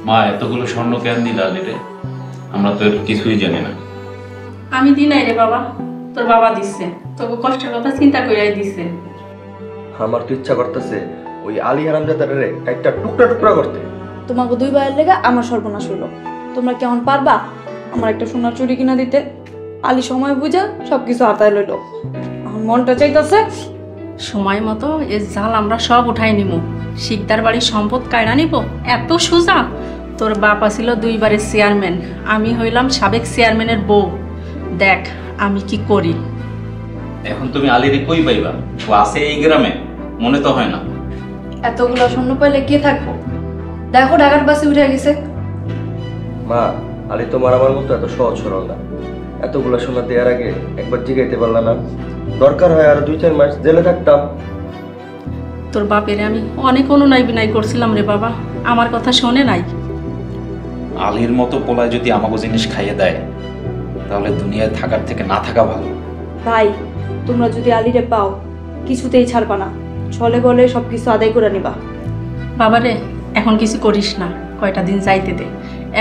মা এতগুলো স্বর্ণ কেন দিলা রে? আমরা তো এর কিছুই জানি না। আমি দি নাই রে বাবা, তোর বাবা দিচ্ছে। তোকে কষ্টের কথা চিন্তা কইরাই দিচ্ছে। আমার তো ইচ্ছা করতেছে ওই আলী হারামজাদার রে একটা টুকরা টুকরা করতে। তোমাকে দুই ভাইয়ের লেগে আমার সর্বনাশ হলো। তোমরা কেমন পারবা আমার একটা সোনার চুরি কিনা দিতে? আলী সময় বুঝা সবকিছু আতায় লইল। আমার মনটা চাইতেছে সময় মতো এ জাল আমরা সব উঠাই নিব। শিকদার বাড়ির সম্পদ কায়রা নিব, এত সোজা? তোর বাবা ছিল দুইবারের চেয়ারম্যান, আমি হইলাম সাবেক চেয়ারম্যানের বউ। দেখ আমি কি করি। এখন তুমি আলীরে কই পাইবা? ও আছে এই গ্রামে? মনে তো হয় না। এতগুলো স্বর্ণ পাইলে কে থাকবো? দেখো ঢাকার বাসে উঠে গেছে। মা, আলী তোমার আমার মতো এত সহজ সরল না। এতগুলা সোনা দেওয়ার আগে একবার জিগাইতে পারলা না? দরকার হয় আর 2-4 মাস জেলে থাকতাম। তোর বাপেরে আমি অনেক অনুনয় বিনয় করছিলাম রে বাবা, আমার কথা শোনে নাই। আলীর মতো পোলায় যদি আমাকে জিনিস খাইয়ে দেয় তাহলে দুনিয়ায় থাকার থেকে না থাকা ভালো। ভাই, তোমরা যদি আলীরে পাও কিছুতেই ছাড়বা না, ছলে বলে সবকিছু আদায় করে নিবা। বাবারে এখন কিছু করিস না, কয়টা দিন যাইতে দে।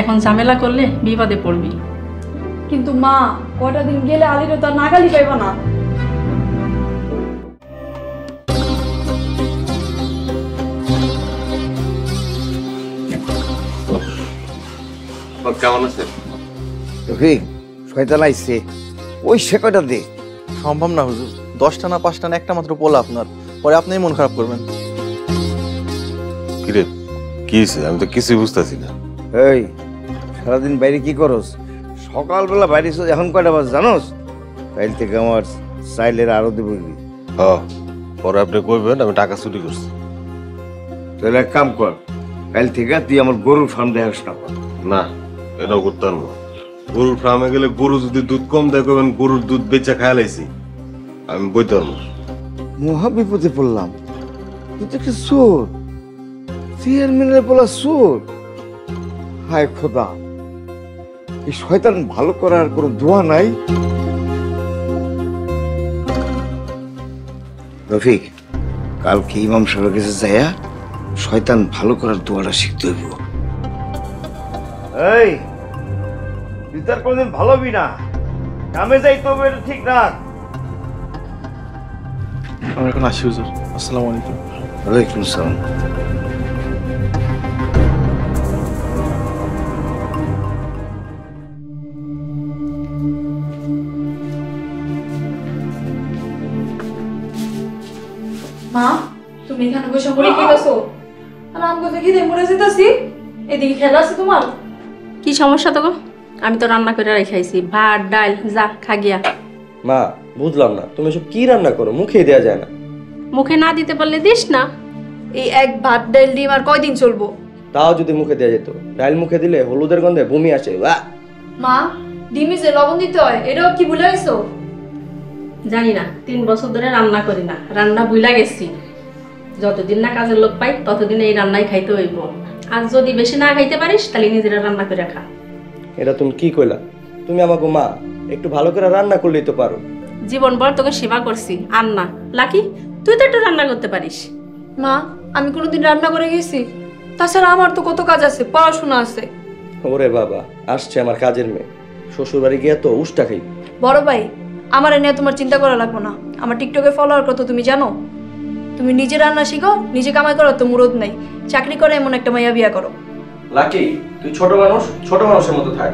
এখন ঝামেলা করলে বিপদে পড়বি। কিন্তু মা, কয়টা দিন গেলে আলীরে তো আর নাগালি পাইবা না। কেমন আছে রফিক? শয়তান আইছে, ওই সে কয়টা দে। সম্ভব না হুজুর, 10টা না 5টা না একটা মাত্র পোলা আপনার, পরে আপনিই মন খারাপ করবেন। কিরে কি হয়েছে? আমি তো কিছুই বুঝতেছি না। এই সারাদিন বাইরে কি করস? সকালবেলা বাইরে এখন কয়টা বাজ জানোস? কাল থেকে আমার চাইলের আরো দেবো। হ, পরে আপনি কইবেন আমি টাকা চুরি করছি। তাহলে এক কাম কর, কাল থেকে তুই আমার গরুর ফার্ম দেখাস না। না, এটাও করতে পারবো। গরুর ফার্মে গেলে গরু যদি দুধ কম দেয় কইবেন গরুর দুধ বেচা খায়া লাইছি। আমি বইতে পারবো। মহা বিপদে পড়লাম। তুই তো একটা চোর, চেয়ারম্যানের বলা চোর। হায় খোদা, এই শয়তান ভালো করার কোনো দোয়া নাই। রফিক, কালকে ইমাম সাহেবের কাছে যাইয়া শয়তান ভালো করার দোয়াটা শিখতে হইব। এই তুই তার কোনদিন ভালো হবি না, কামে যাই তবে এটা ঠিক রাখ। আমি এখন আসি হুজুর, আসসালামু আলাইকুম। ওয়ালাইকুম আসসালাম। মা, তুমি এখানে বসে মরে গেছো আর আমগো দেখি দে মরে যেতেছি। এদিকে খেলা আছে তোমার? কি সমস্যা তো গো? আমি তো রান্না করে রেখাইছি, ভাত ডাল, যা খা গিয়া। মা, বুঝলাম না তুমি সব কি রান্না করো, মুখেই দেয়া যায় না। মুখে না দিতে পারলে দিস না। এই এক ভাত ডাল ডিম আর কয়দিন চলবো? তাও যদি মুখে দেয়া যেত। ডাল মুখে দিলে হলুদের গন্ধে বমি আসে। মা, ডিমে যে লবণ দিতে হয় এটাও কি ভুলে গেছো? জানি না, 3 বছর ধরে রান্না করি না, রান্না ভুলা গেছি। যতদিন না কাজের লোক পাই ততদিন এই রান্নাই খাইতে হইব। আর যদি বেশি না খাইতে পারিস তাহলে নিজেরা রান্না করে খা। এটা তুমি কি কইলা? তুমি আমাকে মা একটু ভালো করে রান্না করলেই তো পারো। জীবন ভর তোকে সেবা করছি, আর না লাকি তুই তো একটু রান্না করতে পারিস। মা, আমি কোনোদিন রান্না করে গেছি? তাছাড়া আমার তো কত কাজ আছে, পড়াশোনা আছে। ওরে বাবা, আসছে আমার কাজের মেয়ে, শ্বশুর বাড়ি গিয়ে তো উষ্টা খাই। বড় ভাই, আমার এ নিয়ে তোমার চিন্তা করা লাগবে না। আমার টিকটকে ফলোয়ার কত তুমি জানো? তুমি নিজে রান্না শিখো, নিজে কামাই করো, তো মুরদ নাই। চাকরি করে এমন একটা মাইয়া বিয়া করো। লাকি, তুই ছোট মানুষ, ছোট মানুষের মতো থাক।